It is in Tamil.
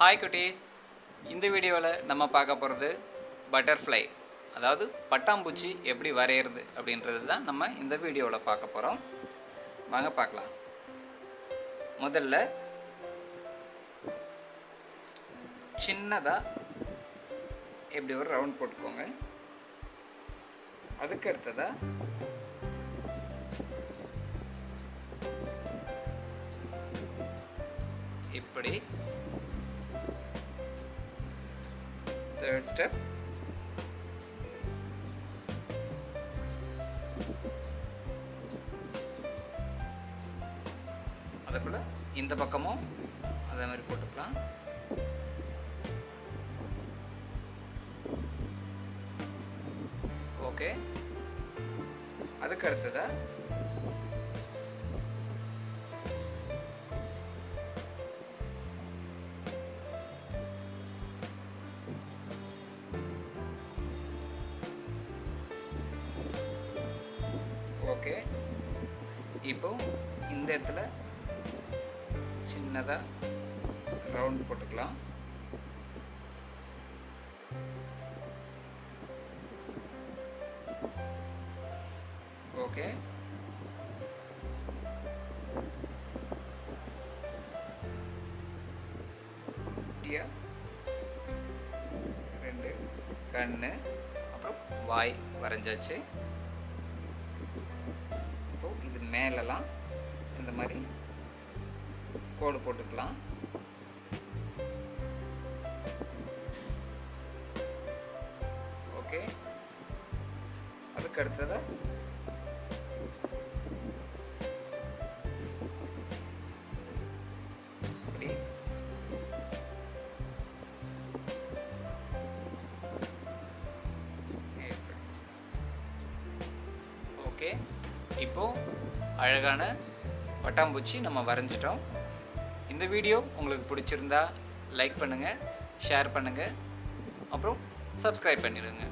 ஹாய் குட்டீஸ், இந்த வீடியோவில் நம்ம பார்க்க போகிறது பட்டர்ஃப்ளை, அதாவது பட்டாம்பூச்சி எப்படி வரைகிறது அப்படின்றது தான் நம்ம இந்த வீடியோவில் பார்க்க போகிறோம். வாங்க பார்க்கலாம். முதல்ல சின்னதாக இப்படி ஒரு ரவுண்ட் போட்டுக்கோங்க. அதுக்கு அடுத்ததாக இப்படி third step அதேபோல் இந்த பக்கமும் அதே மாதிரி போட்டுக்கலாம். ஓகே, அதுக்கு அடுத்ததா ஓகே, இப்போ இந்த இடத்துல சின்னதாக ரவுண்ட் போட்டுக்கலாம். ஓகே, குட்டியா ரெண்டு கண்ணு அப்புறம் வாய் வரைஞ்சாச்சு. இது மேலெல்லாம் இந்த மாதிரி கோடு போட்டுக்கலாம். ஓகே, அதுக்கு அடுத்ததா இப்படி ஓகே, இப்போ அழகான பட்டாம்பூச்சி நம்ம வரைஞ்சிட்டோம். இந்த வீடியோ உங்களுக்கு பிடிச்சிருந்தா லைக் பண்ணுங்கள், ஷேர் பண்ணுங்கள், அப்புறம் சப்ஸ்கிரைப் பண்ணிடுங்க.